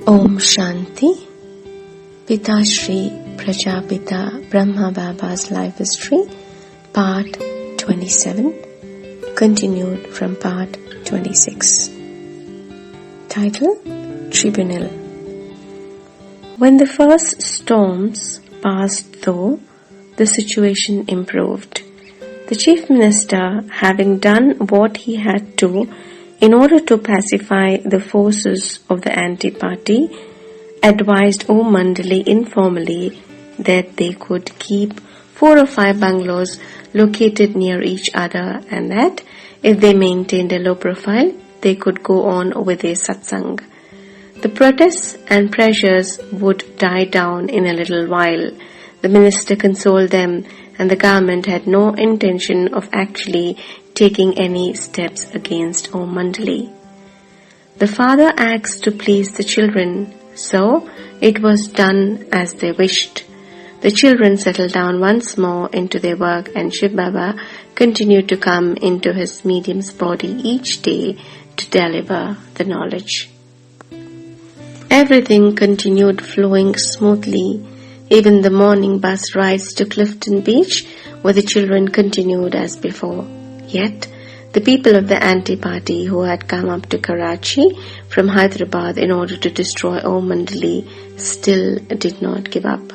Om Shanti. Pita Shree PrajaPita Brahma Baba's Life History, Part 27, continued from Part 26. Title: Tribunal. When the first storms passed through, the situation improved. The Chief Minister, having done what he had to in order to pacify the forces of the anti-party, advised Om Mandali informally that they could keep 4 or 5 bungalows located near each other, and that if they maintained a low profile, they could go on with their satsang. The protests and pressures would die down in a little while. The minister consoled them, and the government had no intention of actually taking any steps against Om Mandali. The father asked to please the children, so it was done as they wished. The children settled down once more into their work, and Shiv Baba continued to come into his medium's body each day to deliver the knowledge. Everything continued flowing smoothly. Even the morning bus rides to Clifton Beach, where the children continued as before. Yet, the people of the anti-party who had come up to Karachi from Hyderabad in order to destroy Om Mandali still did not give up.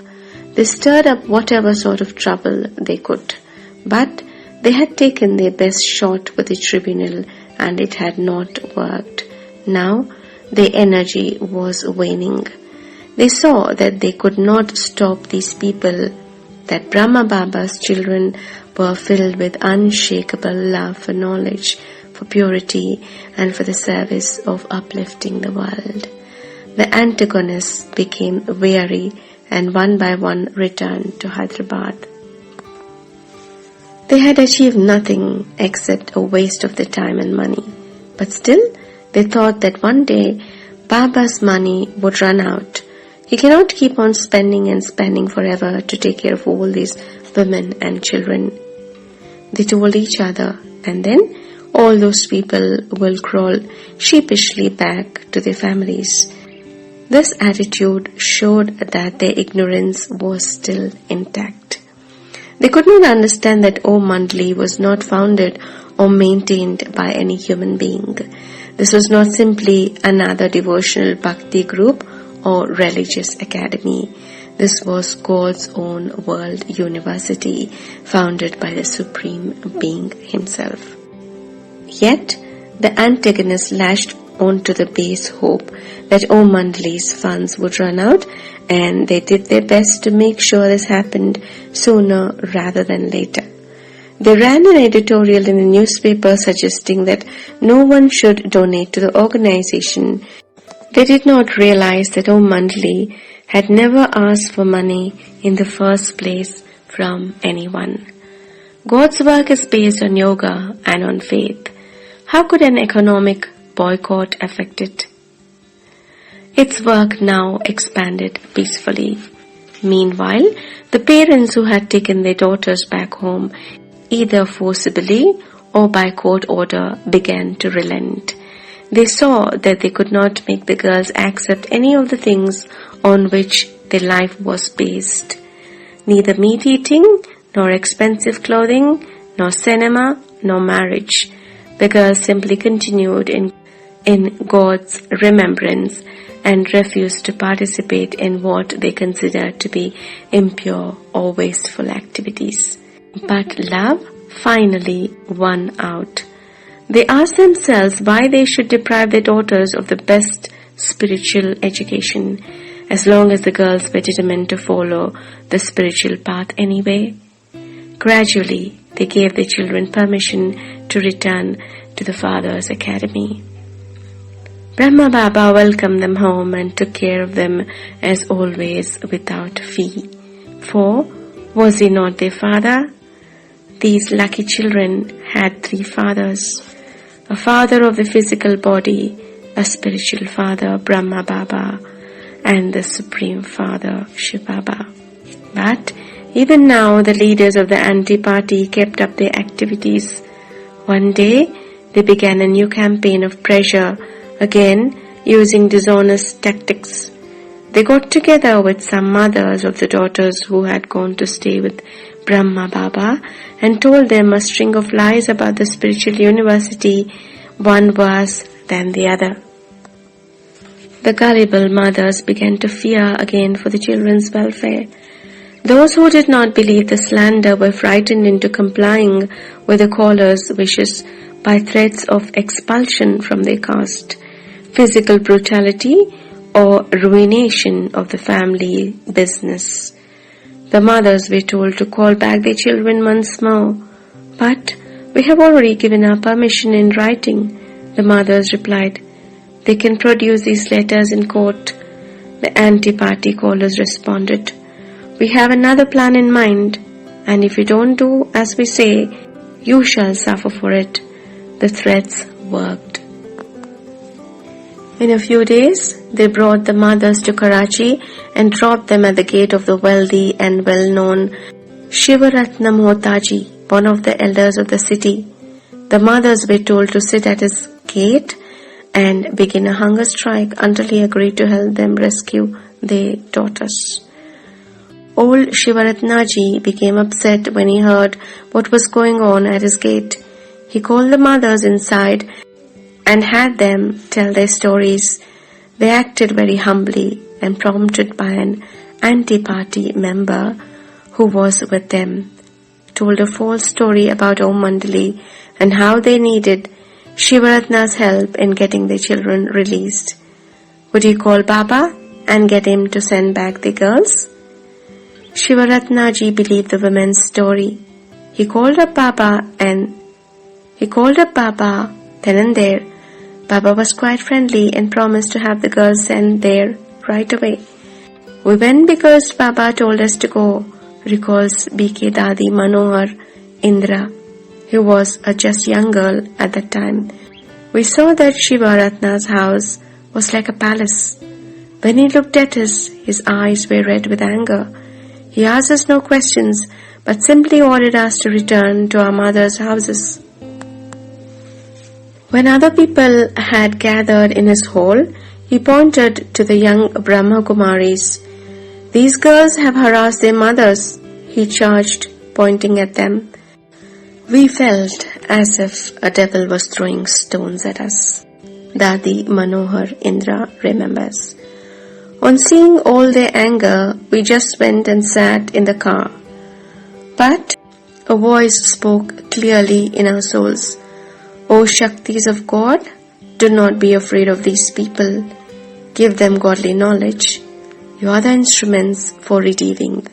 They stirred up whatever sort of trouble they could. But they had taken their best shot with the tribunal, and it had not worked. Now, their energy was waning. They saw that they could not stop these people, that Brahma Baba's children were filled with unshakable love for knowledge, for purity, and for the service of uplifting the world. The antagonists became weary and one by one returned to Hyderabad. They had achieved nothing except a waste of their time and money, but still they thought that one day Baba's money would run out. He cannot keep on spending and spending forever to take care of all these women and children. They told each other, and then all those people will crawl sheepishly back to their families. This attitude showed that their ignorance was still intact. They could not understand that Om Mandali was not founded or maintained by any human being. This was not simply another devotional bhakti group or religious academy. This was God's own world university, founded by the Supreme Being himself. Yet, the antagonists lashed onto the base hope that Om Mandali's funds would run out, and they did their best to make sure this happened sooner rather than later. They ran an editorial in the newspaper suggesting that no one should donate to the organization. They did not realize that Om Mandali had never asked for money in the first place from anyone. God's work is based on yoga and on faith. How could an economic boycott affect it? Its work now expanded peacefully. Meanwhile, the parents who had taken their daughters back home, either forcibly or by court order, began to relent. They saw that they could not make the girls accept any of the things on which their life was based. Neither meat eating, nor expensive clothing, nor cinema, nor marriage. The girls simply continued in God's remembrance and refused to participate in what they considered to be impure or wasteful activities. But love finally won out. They asked themselves why they should deprive their daughters of the best spiritual education, as long as the girls were determined to follow the spiritual path anyway. Gradually, they gave their children permission to return to the Father's academy. Brahma Baba welcomed them home and took care of them as always without fee. For was he not their father? These lucky children had 3 fathers. A father of the physical body, a spiritual father, Brahma Baba, and the Supreme Father, Shiv Baba. But even now, the leaders of the anti-party kept up their activities. One day, they began a new campaign of pressure again using dishonest tactics. They got together with some mothers of the daughters who had gone to stay with Brahma Baba and told them a string of lies about the spiritual university, one worse than the other. The gullible mothers began to fear again for the children's welfare. Those who did not believe the slander were frightened into complying with the callers' wishes by threats of expulsion from their caste, physical brutality, or ruination of the family business. The mothers were told to call back their children once more. But we have already given our permission in writing, the mothers replied. They can produce these letters in court. The anti-party callers responded. We have another plan in mind, and if you don't do as we say, you shall suffer for it. The threats worked. In a few days, they brought the mothers to Karachi and dropped them at the gate of the wealthy and well-known Shivaratna Mohtaji, one of the elders of the city. The mothers were told to sit at his gate and begin a hunger strike until he agreed to help them rescue their daughters. Old Shivaratnaji became upset when he heard what was going on at his gate. He called the mothers inside and had them tell their stories. They acted very humbly and prompted by an anti-party member who was with them, told a false story about Om Mandali and how they needed Shivaratna's help in getting their children released. Would you call Baba and get him to send back the girls? Shivaratnaji believed the women's story. He called up Baba then and there. Baba was quite friendly and promised to have the girls sent there right away. We went because Baba told us to go, recalls BK Dadi Manohar Indra, who was a just young girl at that time. We saw that Shivaratna's house was like a palace. When he looked at us, his eyes were red with anger. He asked us no questions, but simply ordered us to return to our mothers' houses. When other people had gathered in his hall, he pointed to the young Brahma Kumaris. These girls have harassed their mothers, he charged, pointing at them. We felt as if a devil was throwing stones at us. Dadi Manohar Indra remembers. On seeing all their anger, we just went and sat in the car. But a voice spoke clearly in our souls. O Shaktis of God, do not be afraid of these people. Give them godly knowledge. You are the instruments for redeeming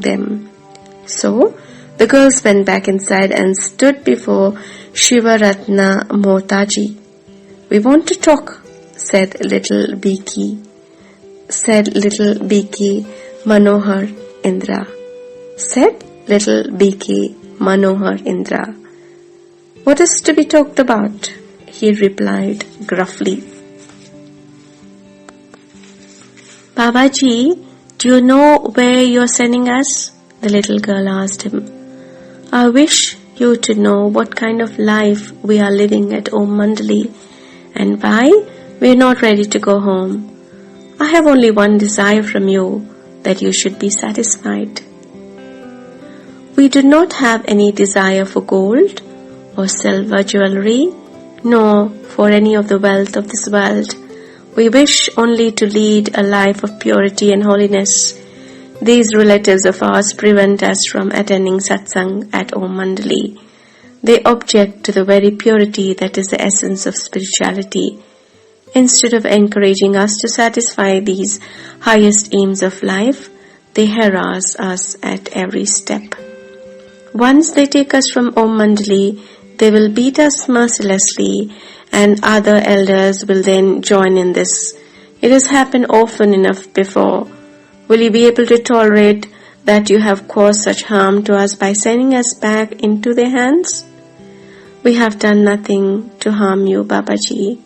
them. So, the girls went back inside and stood before Shivaratna Mohtaji. We want to talk, said little Biki Manohar Indra. What is to be talked about? He replied gruffly. Babaji, do you know where you are sending us? The little girl asked him. I wish you to know what kind of life we are living at Om Mandali and why we are not ready to go home. I have only one desire from you, that you should be satisfied. We do not have any desire for gold or silver jewelry, nor for any of the wealth of this world. We wish only to lead a life of purity and holiness. These relatives of ours prevent us from attending satsang at Om Mandali. They object to the very purity that is the essence of spirituality. Instead of encouraging us to satisfy these highest aims of life, they harass us at every step. Once they take us from Om Mandali, they will beat us mercilessly, and other elders will then join in this. It has happened often enough before. Will you be able to tolerate that you have caused such harm to us by sending us back into their hands? We have done nothing to harm you, Babaji.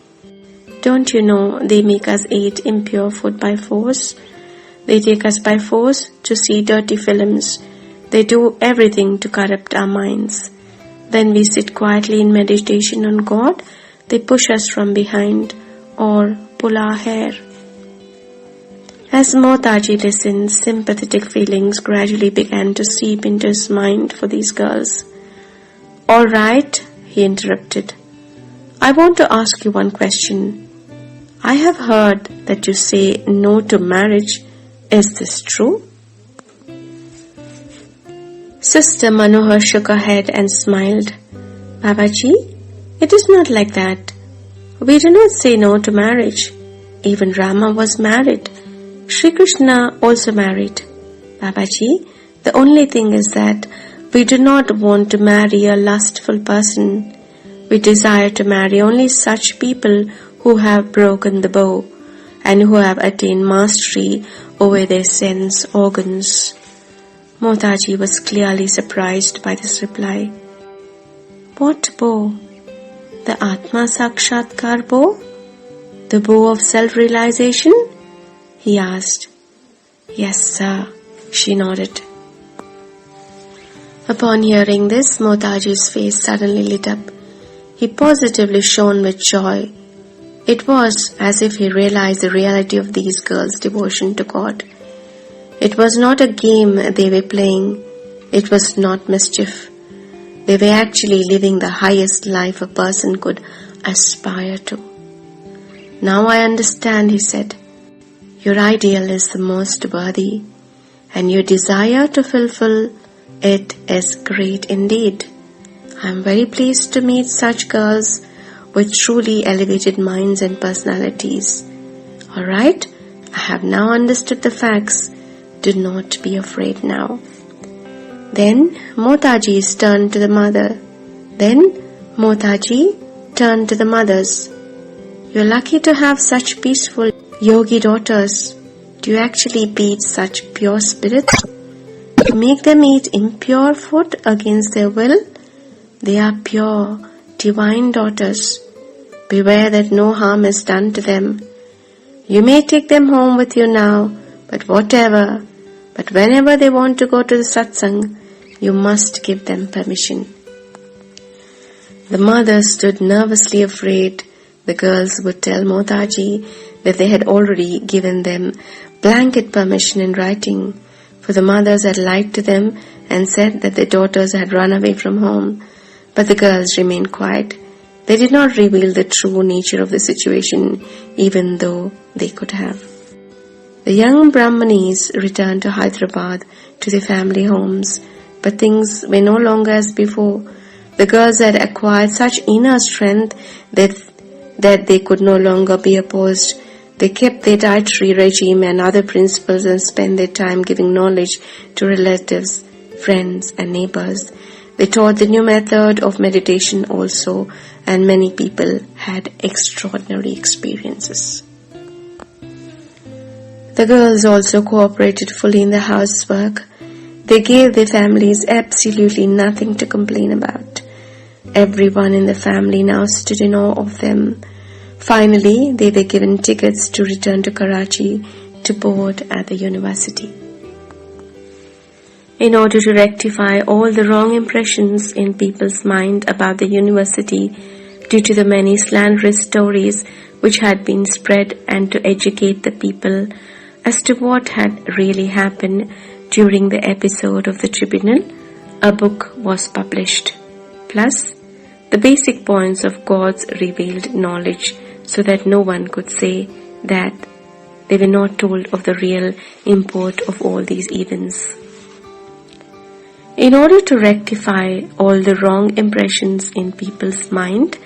Don't you know they make us eat impure food by force? They take us by force to see dirty films. They do everything to corrupt our minds. Then we sit quietly in meditation on God. they push us from behind or pull our hair. As Motaji listened, sympathetic feelings gradually began to seep into his mind for these girls. "All right," he interrupted. "I want to ask you one question. I have heard that you say no to marriage. Is this true?" Sister Manohar shook her head and smiled. "Babaji, it is not like that. We do not say no to marriage. Even Rama was married. Shri Krishna also married. Babaji, the only thing is that we do not want to marry a lustful person. We desire to marry only such people who have broken the bow and who have attained mastery over their sense organs." Motaji was clearly surprised by this reply. "What bow? The Atma Sakshatkar bow? The bow of self-realization?" he asked. "Yes, sir," she nodded. Upon hearing this, Motaji's face suddenly lit up. He positively shone with joy. It was as if he realized the reality of these girls' devotion to God. It was not a game they were playing. It was not mischief. They were actually living the highest life a person could aspire to. "Now I understand," he said. "Your ideal is the most worthy, and your desire to fulfill it is great indeed. I am very pleased to meet such girls with truly elevated minds and personalities. All right, I have now understood the facts. Do not be afraid now." Then Motaji turned to the mothers. "You're lucky to have such peaceful yogi daughters. Do you actually beat such pure spirits? You make them eat impure food against their will? They are pure, divine daughters. Beware that no harm is done to them. You may take them home with you now, but whenever they want to go to the satsang, you must give them permission." The mothers stood nervously afraid the girls would tell Motaji that they had already given them blanket permission in writing, for the mothers had lied to them and said that their daughters had run away from home. But the girls remained quiet. They did not reveal the true nature of the situation, even though they could have. The young Brahmanis returned to Hyderabad to their family homes, but things were no longer as before. The girls had acquired such inner strength that they could no longer be opposed. They kept their dietary regime and other principles and spent their time giving knowledge to relatives, friends, and neighbors. They taught the new method of meditation also, and many people had extraordinary experiences. The girls also cooperated fully in the housework. They gave their families absolutely nothing to complain about. Everyone in the family now stood in awe of them. Finally, they were given tickets to return to Karachi to board at the university. In order to rectify all the wrong impressions in people's mind about the university due to the many slanderous stories which had been spread, and to educate the people as to what had really happened during the episode of the Tribunal, a book was published, plus the basic points of God's revealed knowledge, so that no one could say that they were not told of the real import of all these events. In order to rectify all the wrong impressions in people's mind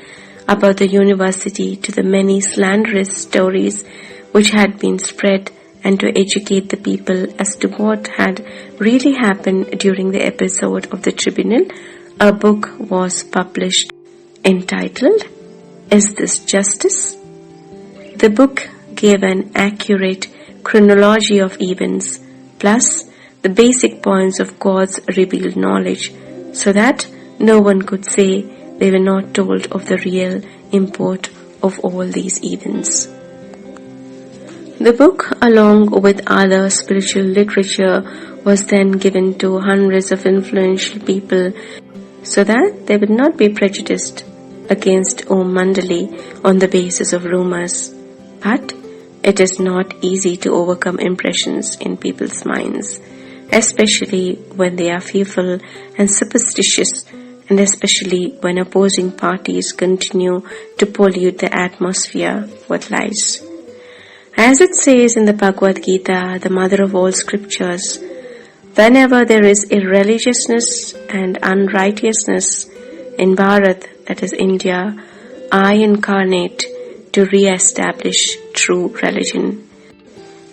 about the university to the many slanderous stories which had been spread, and to educate the people as to what had really happened during the episode of the Tribunal, a book was published entitled, "Is This Justice?" The book gave an accurate chronology of events, plus the basic points of God's revealed knowledge, so that no one could say they were not told of the real import of all these events. The book, along with other spiritual literature, was then given to hundreds of influential people so that they would not be prejudiced. against Om Mandali on the basis of rumors. But it is not easy to overcome impressions in people's minds, especially when they are fearful and superstitious, and especially when opposing parties continue to pollute the atmosphere with lies. As it says in the Bhagavad Gita, the mother of all scriptures, whenever there is irreligiousness and unrighteousness in Bharat, that is India, I incarnate to re-establish true religion.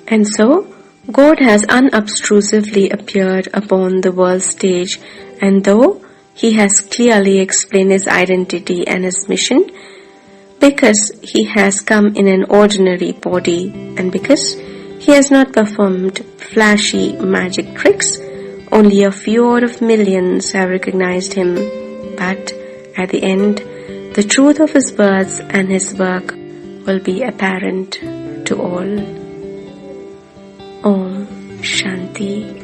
And so, God has unobtrusively appeared upon the world stage, and though He has clearly explained His identity and His mission, because He has come in an ordinary body, and because He has not performed flashy magic tricks, only a few out of millions have recognized Him. But at the end, the truth of His words and His work will be apparent to all. Om Shanti.